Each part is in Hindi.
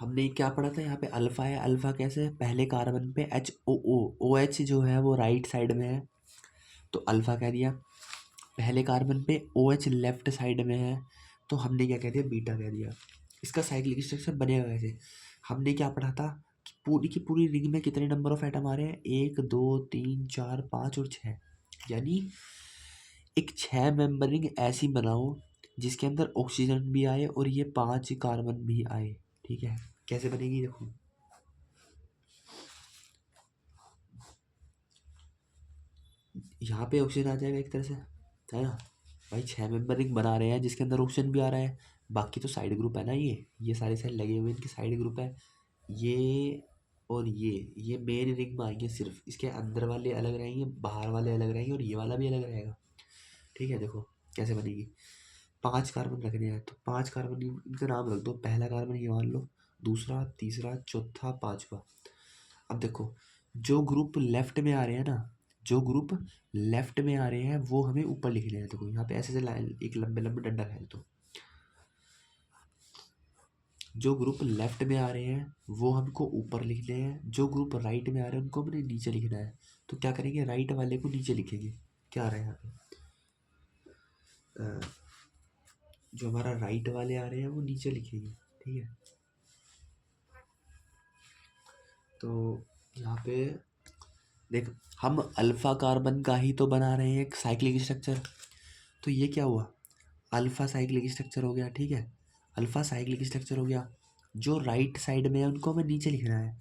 हमने क्या पढ़ा था यहाँ पे अल्फ़ा है, अल्फ़ा कैसे पहले कार्बन पे एच ओ ओ ओ एच जो है वो राइट साइड में है तो अल्फ़ा कह दिया, पहले कार्बन पे ओ एच लेफ्ट साइड में है तो हमने क्या कह दिया बीटा कह दिया। इसका साइक्लिक स्ट्रक्चर बनेगा कैसे, हमने क्या पढ़ा था कि पूरी की पूरी रिंग में कितने नंबर ऑफ एटम आ रहे हैं, 1 2 3 4 5 और 6, यानी एक 6 मेंबर रिंग ऐसी बनाओ जिसके अंदर ऑक्सीजन भी आए और ये 5 कार्बन भी आए। ठीक है, कैसे बनेगी देखो, यहाँ पे ऑक्सीजन आ जाएगा एक तरह से, है ना भाई। 6 मेंबर रिंग बना रहे हैं जिसके अंदर ऑक्सीजन भी आ रहा है, बाकी तो साइड ग्रुप है ना, ये सारे साइड लगे हुए इनके साइड ग्रुप है, ये और ये मेन रिंग में आएंगे, सिर्फ इसके अंदर वाले अलग रहेंगे, बाहर वाले अलग रहेंगे और ये वाला भी अलग रहेगा। ठीक है, देखो कैसे बनेगी। 5 कार्बन रखने हैं तो 5 कार्बन इनका नाम रख दो, पहला कार्बन ये मान लो, दूसरा तीसरा चौथा पांचवा। अब देखो जो ग्रुप लेफ्ट में आ रहे हैं ना, जो ग्रुप लेफ्ट में आ रहे हैं वो हमें ऊपर लिखने हैं। देखो यहाँ पे ऐसे लाइन एक लंबे लंबे डंडा है, तो जो ग्रुप लेफ्ट में आ रहे हैं वो हमको ऊपर लिखने हैं, जो ग्रुप राइट में आ रहे हैं उनको हमने नीचे लिखना है। तो क्या करेंगे, राइट वाले को नीचे लिखेंगे। क्या आ रहा है यहाँ पे, जो हमारा राइट वाले आ रहे हैं वो नीचे लिखेंगे। ठीक है, तो यहाँ पे देख, हम अल्फा कार्बन का ही तो बना रहे हैं एक साइक्लिक स्ट्रक्चर, तो ये क्या हुआ, अल्फा साइक्लिक स्ट्रक्चर हो गया। ठीक है, अल्फा साइक्लिक स्ट्रक्चर हो गया, जो राइट साइड में है उनको हमें नीचे लिखना है।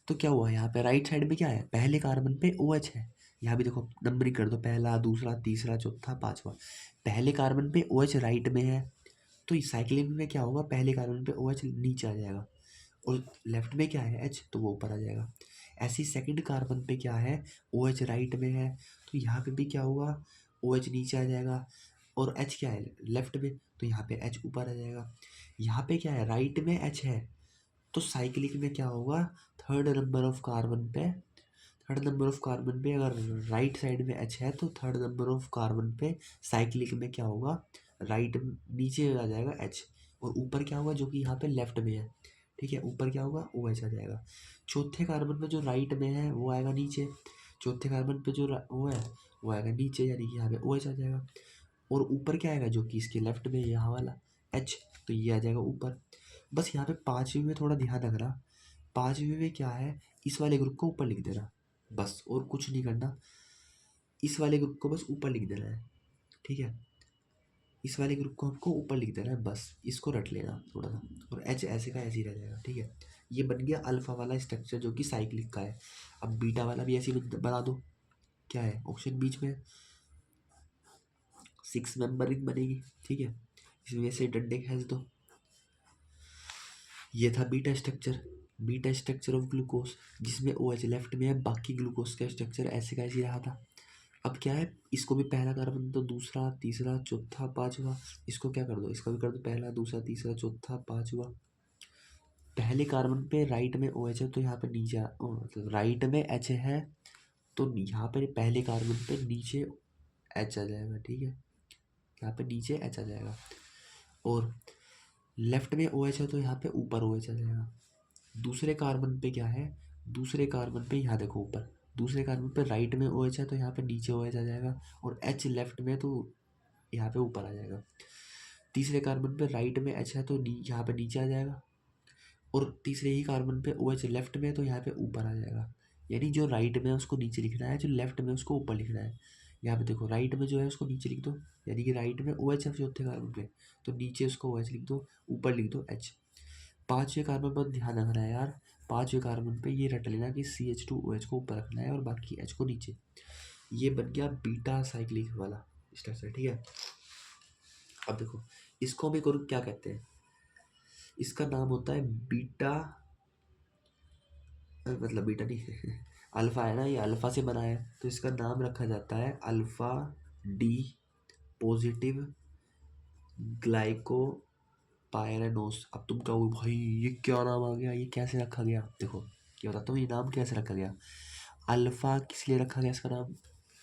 तो क्या हुआ यहाँ पे राइट साइड में क्या है, पहले कार्बन पे ओ एच है, यहाँ भी देखो नंबरिंग कर दो, पहला दूसरा तीसरा चौथा पांचवा। पहले कार्बन पे ओ एच राइट में है तो इस साइक्लिक में क्या होगा, पहले कार्बन पे ओ एच नीचे आ जाएगा और लेफ्ट में क्या है एच, तो वो ऊपर आ जाएगा। ऐसे ही सेकंड कार्बन पे क्या है, ओ एच राइट में है तो यहाँ पे भी क्या होगा, ओ एच नीचे आ जाएगा और एच क्या है लेफ्ट में, तो यहाँ पे एच ऊपर आ जाएगा। यहाँ पे क्या है राइट में एच है तो साइक्लिक में क्या होगा, थर्ड नंबर ऑफ कार्बन पे, थर्ड नंबर ऑफ कार्बन पे अगर राइट साइड में एच है तो थर्ड नंबर ऑफ कार्बन पे साइक्लिक में क्या होगा, राइट नीचे आ जाएगा एच और ऊपर क्या होगा जो कि यहाँ पे लेफ्ट में है। ठीक है, ऊपर क्या होगा ओ एच आ जाएगा। चौथे कार्बन पे जो राइट में है वो आएगा नीचे, चौथे कार्बन पे जो वो है वो आएगा नीचे, यानी कि यहाँ पे ओ एच आ जाएगा। और ऊपर क्या आएगा जो कि इसके लेफ्ट में यहाँ वाला एच, तो ये आ जाएगा ऊपर। बस यहाँ पे पाँचवीं में थोड़ा ध्यान रखना, पाँचवीं में क्या है, इस वाले ग्रुप को ऊपर लिख देना बस, और कुछ नहीं करना, इस वाले ग्रुप को बस ऊपर लिख देना है। ठीक है, इस वाले ग्रुप को हमको ऊपर लिख देना है बस, इसको रट लेना थोड़ा सा, और एच ऐसे का ऐसे ही रह जाएगा। ठीक है, ये बन गया अल्फा वाला स्ट्रक्चर जो कि साइक्लिक का है। अब बीटा वाला भी ऐसे ही बना दो, क्या है ऑक्सीजन बीच में, 6 मेंबर रिंग बनेगी। ठीक है, इसमें ऐसे डंडे खींच दो, ये था beta structure, beta structure of glucose, जिसमें ओ एच लेफ्ट में है, बाकी ग्लूकोज का स्ट्रक्चर ऐसे का ऐसे ही रहा था। अब क्या है, इसको भी पहला कार्बन तो दूसरा तीसरा चौथा पांचवा, इसको क्या कर दो, इसका भी कर दो पहला दूसरा तीसरा चौथा पांचवा। पहले कार्बन पे राइट में ओ एच है तो यहाँ पे नीचे मतलब राइट में एच है तो यहाँ पे पहले कार्बन पे नीचे एच आ जाएगा। ठीक है, यहाँ पे नीचे एच आ जाएगा और लेफ्ट में ओ एच है तो यहाँ पे ऊपर ओ एच आ जाएगा। दूसरे कार्बन पे क्या है, दूसरे कार्बन पे यहाँ देखो ऊपर, दूसरे कार्बन पे राइट में ओ एच है तो यहाँ पे नीचे ओ एच आ जाएगा और एच लेफ्ट में तो यहाँ पे ऊपर आ जाएगा। तीसरे कार्बन पे राइट में एच है तो यहाँ पे नीचे आ जाएगा और तीसरे ही कार्बन पे ओ एच लेफ्ट में है तो यहाँ पे ऊपर आ जाएगा। यानी जो राइट में है उसको नीचे लिखना है, जो लेफ्ट में है उसको ऊपर लिखना है। यहाँ पे देखो राइट में जो है उसको नीचे लिख दो, यानी कि राइट में ओ एच है चौथे कार्बन पे तो नीचे उसको ओ एच लिख दो, ऊपर लिख दो एच। पाँचवें कार्बन पर ध्यान रखना है यार, पाँचवें कार्बन पे ये रट लेना कि C H two O H को ऊपर रखना है और बाकी एच को नीचे। ये बन गया बीटा साइक्लिक वाला स्ट्रक्चर। ठीक है, अब देखो इसको हम एक और क्या कहते हैं, इसका नाम होता है बीटा, मतलब बीटा नहीं अल्फा है ना, ये अल्फा से बना है तो इसका नाम रखा जाता है alpha D positive glyco pyranose. अब तुम कहो भाई ये क्या नाम आ गया, ये कैसे रखा गया, देखो क्या बताता हूँ ये नाम कैसे रखा गया। अल्फ़ा किस लिए रखा गया इसका नाम,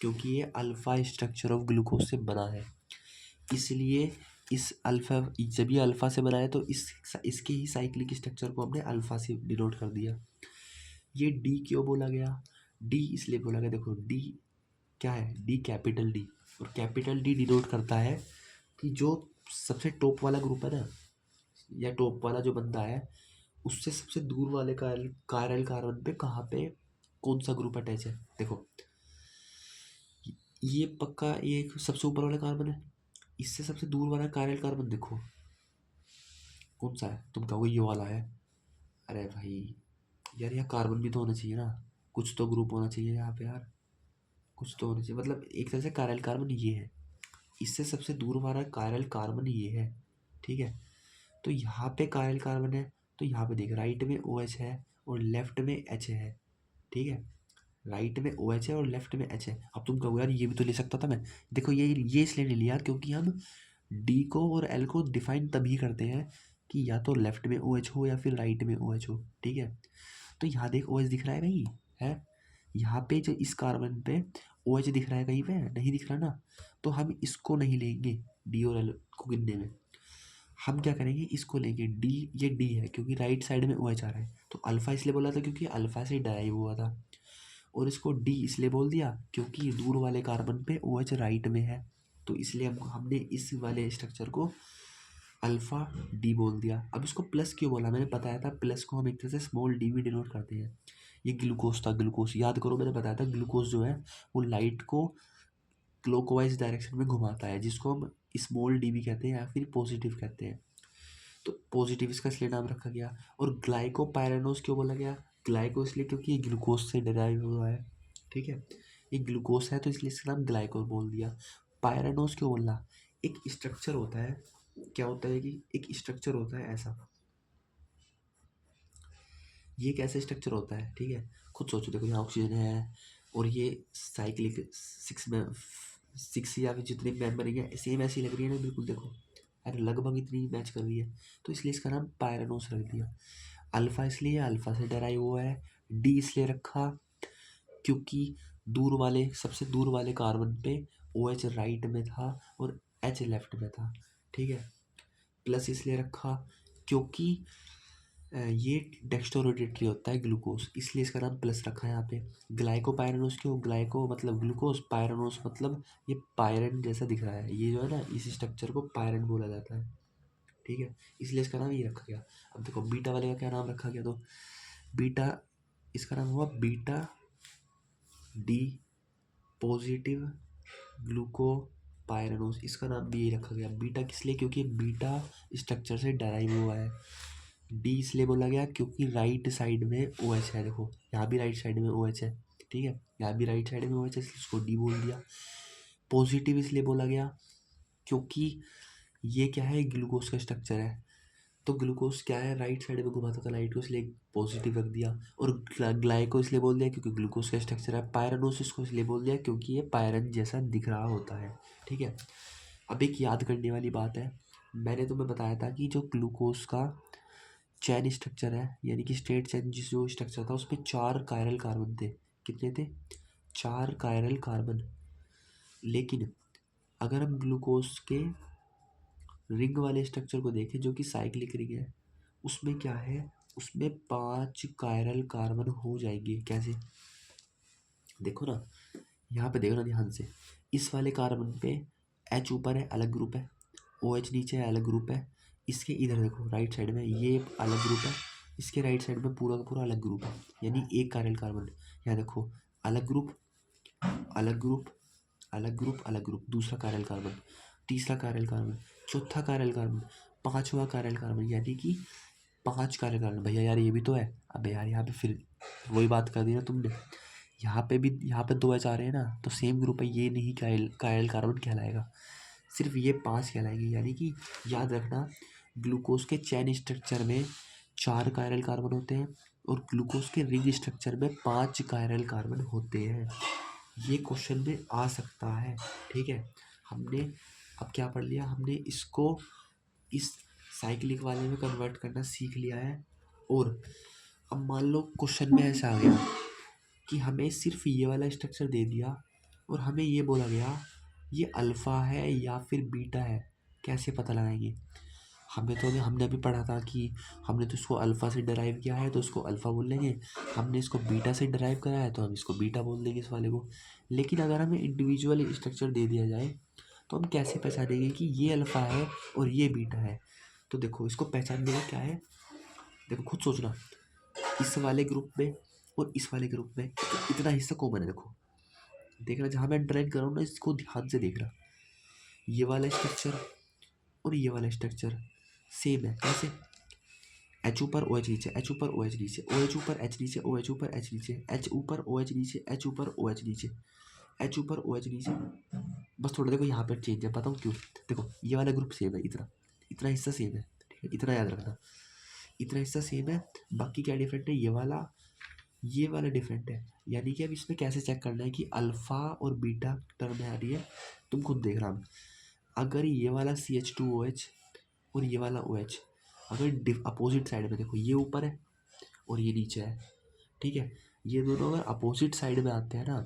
क्योंकि ये अल्फ़ा स्ट्रक्चर ऑफ ग्लूकोज से बना है, इसलिए इस अल्फ़ा, जब ये अल्फ़ा से बना है तो इसके ही साइक्लिक स्ट्रक्चर को हमने अल्फ़ा से डिनोट कर दिया। ये डी क्यों बोला गया? डी इसलिए बोला गया, देखो डी क्या है, डी कैपिटल डी, और कैपिटल डी डिनोट करता है कि जो सबसे टॉप वाला ग्रुप है ना, या टॉप वाला जो बंदा है, उससे सबसे दूर वाले कायरल कार्बन पे कहाँ पे कौन सा ग्रुप अटैच है। देखो ये पक्का ये सबसे ऊपर वाला कार्बन है, इससे सबसे दूर वाला कायरल कार्बन देखो कौन सा है, तुम कहोगे ये वाला है। अरे भाई यार, यहाँ कार्बन भी तो होना चाहिए ना, कुछ तो ग्रुप होना चाहिए यहाँ पे यार, कुछ तो होना चाहिए। मतलब एक तरह से कायरल कार्बन ये है, इससे सबसे दूर वाला कायरल कार्बन ये है, ठीक है। तो यहाँ पे कायरल कार्बन है, तो यहाँ पे देख राइट में ओ एच है और लेफ्ट में एच है, ठीक है। राइट में ओ एच है और लेफ्ट में एच है। अब तुम कहोगे यार ये भी तो ले सकता था मैं, देखो ये इसलिए नहीं लिया क्योंकि हम डी को और एल को डिफाइन तभी करते हैं कि या तो लेफ्ट में ओ एच हो या फिर राइट में ओ एच हो, ठीक है। तो यहाँ देख ओ एच दिख रहा है भाई, है यहाँ पे जो इस कार्बन पे ओ एच दिख रहा है, कहीं पे नहीं दिख रहा ना, तो हम इसको नहीं लेंगे डी और एल को गिनने में। हम क्या करेंगे, इसको लेंगे डी, ये डी है क्योंकि राइट साइड में ओ एच आ रहा है, तो अल्फ़ा इसलिए बोला था क्योंकि अल्फ़ा से डराइव हुआ था, और इसको डी इसलिए बोल दिया क्योंकि दूर वाले कार्बन पे ओ एच राइट में है, तो इसलिए हमने इस वाले स्ट्रक्चर को अल्फ़ा डी बोल दिया। अब इसको प्लस क्यों बोला, मैंने बताया था प्लस को हम एक तरह से स्मॉल डी भी डिनोट करते हैं। ये ग्लूकोज था, ग्लूकोज याद करो, मैंने बताया था ग्लूकोज जो है वो लाइट को क्लॉकवाइज डायरेक्शन में घुमाता है, जिसको हम स्मॉल डी भी कहते हैं या फिर पॉजिटिव कहते हैं। तो पॉजिटिव इसका इसलिए नाम रखा गया। और ग्लाइकोपायरानोस क्यों बोला गया, ग्लाइको इसलिए क्योंकि ये ग्लूकोज से डिराइव हुआ है, ठीक है। ये ग्लूकोज है तो इसलिए इसका नाम ग्लाइको बोल दिया। पायरानोस क्यों बोलना, एक स्ट्रक्चर होता है, क्या होता है कि एक स्ट्रक्चर होता है ऐसा, ये एक ऐसा स्ट्रक्चर होता है, ठीक है। खुद सोचो, देखो यहाँ ऑक्सीजन है और ये साइक्लिक सिक्स या फिर जितने मेम्बर है सेम ऐसी लग रही है ना, बिल्कुल देखो अरे लगभग इतनी मैच कर रही है, तो इसलिए इसका नाम पायरानोस रख दिया। अल्फ़ा इसलिए अल्फ़ा से डराइव हुआ है, डी इसलिए रखा क्योंकि दूर वाले सबसे दूर वाले कार्बन पे ओ एच राइट में था और एच लेफ्ट में था, ठीक है। प्लस इसलिए रखा क्योंकि ये डेक्स्ट्रोरोटेटरी होता है ग्लूकोज, इसलिए इसका नाम प्लस रखा है यहाँ पे। ग्लाइकोपायरानोस क्यों, ग्लाइको मतलब ग्लूकोज, पायरानोस मतलब ये पायरन जैसा दिख रहा है, ये जो है ना इस स्ट्रक्चर को पायरन बोला जाता है, ठीक है, इसलिए इसका नाम ये रखा गया। अब देखो बीटा वाले का क्या नाम रखा गया, तो बीटा इसका नाम हुआ बीटा डी पॉजिटिव ग्लूकोपायरानोस, इसका नाम भी यही रखा गया बीटा, किस लिए, क्योंकि बीटा स्ट्रक्चर से डराइव हुआ है। डी इसलिए बोला गया क्योंकि राइट साइड में ओ एच है, देखो यहाँ भी राइट साइड में ओ एच है, ठीक है, यहाँ भी राइट साइड में ओ एच है, इसलिए उसको डी बोल दिया। पॉजिटिव इसलिए बोला गया क्योंकि ये क्या है, ग्लूकोज का स्ट्रक्चर है, तो ग्लूकोज क्या है राइट साइड में घुमाता था लाइट को, इसलिए पॉजिटिव रख दिया। और ग्लाइको इसलिए बोल दिया क्योंकि ग्लूकोज का स्ट्रक्चर है। पायरानोसिस को इसलिए बोल दिया क्योंकि ये पायरन जैसा दिख रहा होता है, ठीक है। अब एक याद करने वाली बात है, मैंने तुम्हें बताया था कि जो ग्लूकोज का चैन स्ट्रक्चर है, यानी कि स्ट्रेट चैन जिस जो स्ट्रक्चर था उसमें 4 कायरल कार्बन थे, कितने थे, 4 कायरल कार्बन। लेकिन अगर हम ग्लूकोज के रिंग वाले स्ट्रक्चर को देखें जो कि साइक्लिक रिंग है, उसमें क्या है, उसमें 5 कायरल कार्बन हो जाएंगे। कैसे, देखो ना, यहाँ पे देखो ना ध्यान से, इस वाले कार्बन पे एच ऊपर है अलग ग्रुप है, ओ एच नीचे है अलग ग्रुप है, इसके इधर देखो राइट साइड में ये अलग ग्रुप है, इसके राइट साइड में पूरा का पूरा अलग ग्रुप है, यानी एक कायरल कार्बन। यहाँ देखो अलग ग्रुप अलग ग्रुप अलग ग्रुप अलग ग्रुप, दूसरा कायरल कार्बन, तीसरा कायरल कार्बन, चौथा कायरल कार्बन, पांचवा कायरल कार्बन, यानी कि 5 कायरल कार्बन। भैया यार ये भी तो है, अबे यार यहाँ पे फिर वही बात कर दी ना तुमने, यहाँ पे भी यहाँ पे 2 एच आ रहे हैं ना, तो सेम ग्रुप है, ये नहीं कायरल कार्बन कहलाएगा, सिर्फ ये 5 कहलाएंगे। यानी कि याद रखना, ग्लूकोज के चैन स्ट्रक्चर में 4 कायरल कार्बन होते हैं और ग्लूकोज के रिंग स्ट्रक्चर में 5 कायरल कार्बन होते हैं। ये क्वेश्चन में आ सकता है, ठीक है। हमने अब क्या पढ़ लिया, हमने इसको इस साइक्लिक वाले में कन्वर्ट करना सीख लिया है। और अब मान लो क्वेश्चन में ऐसा आ गया कि हमें सिर्फ ये वाला स्ट्रक्चर दे दिया और हमें ये बोला गया ये अल्फ़ा है या फिर बीटा है, कैसे पता लगाएंगे? हमने अभी पढ़ा था कि हमने तो इसको अल्फ़ा से डराइव किया है तो इसको अल्फ़ा बोल लेंगे, हमने इसको बीटा से डराइव करा है तो हम इसको बीटा बोल देंगे इस वाले को। लेकिन अगर हमें इंडिविजुअल स्ट्रक्चर दे दिया जाए तो हम कैसे पहचानेंगे कि ये अल्फ़ा है और ये बीटा है? तो देखो इसको पहचानने का क्या है, देखो खुद सोचना, इस वाले ग्रुप में और इस वाले ग्रुप में इतना हिस्सा कॉमन है। देखो देखना, जहाँ मैं ड्राइव कर रहा हूँ ना इसको ध्यान से देखना, ये वाला स्ट्रक्चर और ये वाला स्ट्रक्चर सेम है। कैसे? एच ऊपर ओ एच नीचे, एच ऊपर ओ एच नीचे, ओ एच ऊपर एच नीचे, ओ एच ऊपर एच नीचे, एच ऊपर ओ एच नीचे, एच ऊपर ओ एच नीचे, एच ऊपर ओ एच नीचे। बस थोड़ा देखो यहाँ पर चेंज है, बताऊँ क्यों? देखो ये वाला ग्रुप सेम है, इतना इतना हिस्सा सेम है, ठीक है, इतना याद रखना, इतना हिस्सा सेम है। बाकी क्या डिफरेंट है? ये वाला डिफरेंट है। यानी कि अब इसमें कैसे चेक करना है कि अल्फ़ा और बीटा टर्म आ रही है, तुम खुद देख रहा। अगर ये वाला CH2OH और ये वाला OH अगर अपोजिट साइड में, देखो ये ऊपर है और ये नीचे है, ठीक है, ये दोनों अगर अपोजिट साइड में आते हैं ना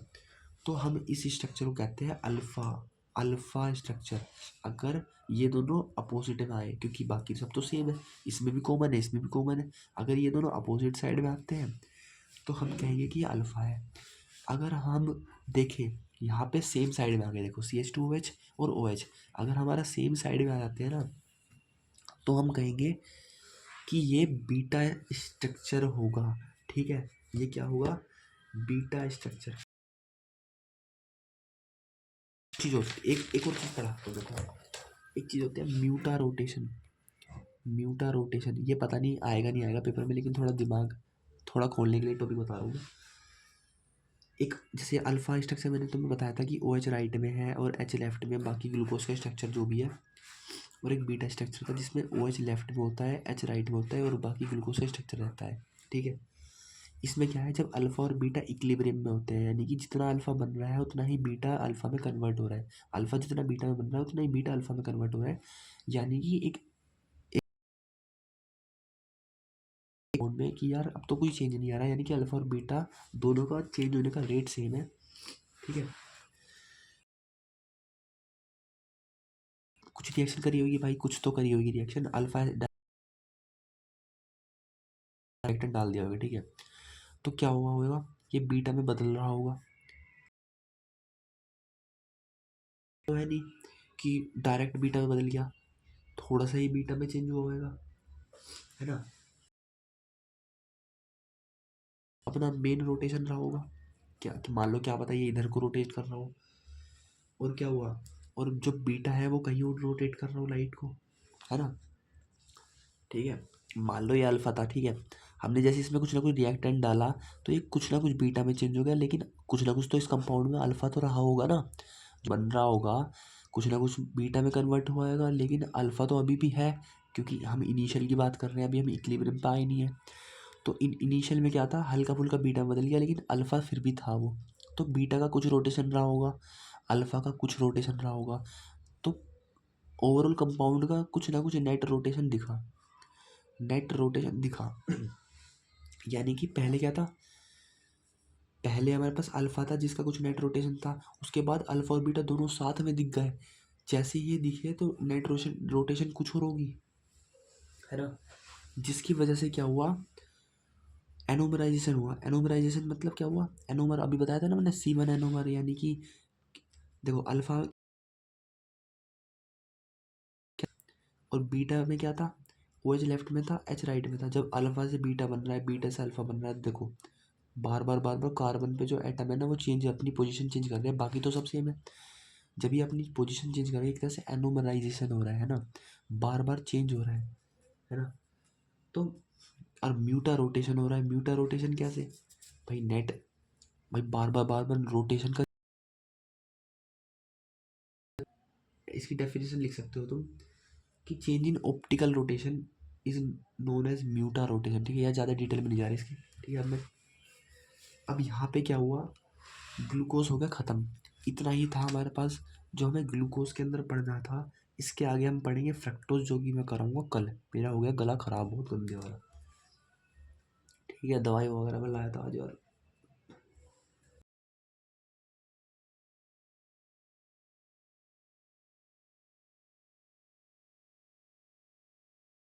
तो हम इस स्ट्रक्चर को कहते हैं अल्फ़ा, अल्फ़ा स्ट्रक्चर। अगर ये दोनों अपोजिट में आए, क्योंकि बाकी सब तो सेम है, इसमें भी कॉमन है, इसमें भी कॉमन है, अगर ये दोनों अपोजिट साइड में आते हैं तो हम कहेंगे कि ये अल्फ़ा है। अगर हम देखें यहाँ पे सेम साइड में आ गए, देखो CH2OH और OH अगर हमारा सेम साइड में आ जाते हैं ना तो हम कहेंगे कि ये बीटा स्ट्रक्चर होगा, ठीक है, ये क्या होगा? Beta structure. चीज़ होती है, एक और चीज़ पढ़ा तो देखो, एक चीज़ होती है म्यूटा रोटेशन। म्यूटा रोटेशन ये पता नहीं आएगा नहीं आएगा पेपर में, लेकिन थोड़ा दिमाग थोड़ा खोलने के लिए टॉपिक बता रहा हूँ मैं। एक जैसे अल्फ़ा स्ट्रक्चर मैंने तुम्हें बताया था कि OH राइट में है और H लेफ्ट में, बाकी ग्लूकोज का स्ट्रक्चर जो भी है, और एक बीटा स्ट्रक्चर था जिसमें OH लेफ्ट में होता है, H राइट में होता है और बाकी ग्लूकोज का स्ट्रक्चर रहता है, ठीक है। इसमें क्या है, जब अल्फ़ा और बीटा इक्विलिब्रियम में होते हैं, यानी कि जितना अल्फ़ा बन रहा है उतना ही बीटा अल्फ़ा में कन्वर्ट हो रहा है, अल्फ़ा जितना बीटा में बन रहा है उतना ही बीटा अल्फ़ा में कन्वर्ट हो रहा है, यानी कि एक मोड में कि यार अब तो कोई चेंज नहीं आ रहा है, यानी कि अल्फ़ा और बीटा दोनों का चेंज होने का रेट सेम है, ठीक है। कुछ रिएक्शन करी होगी भाई, कुछ तो करी होगी रिएक्शन, अल्फ़ा डायरेक्ट डाल दिया होगा, ठीक है, तो क्या हुआ होगा? ये बीटा में बदल रहा होगा, तो है नहीं कि डायरेक्ट बीटा में बदल गया, थोड़ा सा ही बीटा में चेंज हुआ होगा, है ना। अपना मेन रोटेशन रहा होगा, क्या कि मान लो क्या पता ये इधर को रोटेट कर रहा हो, और क्या हुआ, और जो बीटा है वो कहीं और रोटेट कर रहा हो लाइट को, है ना, ठीक है। मान लो ये अल्फा था, ठीक है, हमने जैसे इसमें कुछ ना कुछ रिएक्टेंट डाला तो ये कुछ ना कुछ बीटा में चेंज हो गया, लेकिन कुछ ना कुछ तो इस कंपाउंड में अल्फा तो रहा होगा ना, बन रहा होगा, कुछ ना कुछ बीटा में कन्वर्ट हुआ होगा, लेकिन अल्फा तो अभी भी है, क्योंकि हम इनिशियल की बात कर रहे हैं, अभी हम इक्विलिब्रियम पे आए नहीं है। तो इनिशियल में क्या था, हल्का फुल्का बीटा बदल गया, लेकिन अल्फा फिर भी था वो, तो बीटा का कुछ रोटेशन रहा होगा, अल्फा का कुछ रोटेशन रहा होगा, तो ओवरऑल कंपाउंड का कुछ ना कुछ नेट रोटेशन दिखा, नेट रोटेशन दिखा। यानी कि पहले क्या था, पहले हमारे पास अल्फा था जिसका कुछ नेट रोटेशन था, उसके बाद अल्फा और बीटा दोनों साथ में दिख गए, जैसे ये दिखे तो नेट रोटेशन रोटेशन कुछ और होगी, है ना, जिसकी वजह से क्या हुआ, एनोमराइजेशन हुआ। एनोमराइजेशन मतलब क्या हुआ, एनोमर अभी बताया था ना मैंने, C1 एनोमर, यानी कि देखो अल्फा और बीटा में क्या था, OH लेफ्ट में था, H राइट में था, जब अल्फा से बीटा बन रहा है, बीटा से अल्फा बन रहा है, देखो बार बार कार्बन पे जो एटम है ना वो चेंज, अपनी पोजीशन चेंज कर रहे हैं, बाकी तो सब सेम है, जब ये अपनी पोजीशन चेंज कर रहे हैं एक तरह से एनोमराइजेशन हो रहा है ना, बार बार चेंज हो रहा है ना। तो और म्यूटा रोटेशन हो रहा है, म्यूटा रोटेशन कैसे भाई, नेट भाई बार बार रोटेशन का, इसकी डेफिनेशन लिख सकते हो तुम कि change in optical rotation is known as mutarotation, ठीक है, यह ज़्यादा डिटेल में नहीं जा रही इसकी, ठीक है। अब यहाँ पे क्या हुआ, ग्लूकोज हो गया ख़त्म, इतना ही था हमारे पास जो हमें ग्लूकोज के अंदर पढ़ना था। इसके आगे हम पढ़ेंगे फ्रक्टोज, जो कि मैं कराऊंगा कल, मेरा हो गया गला ख़राब बहुत गंदे वाला, ठीक है, दवाई वगैरह मैं लाया था आज और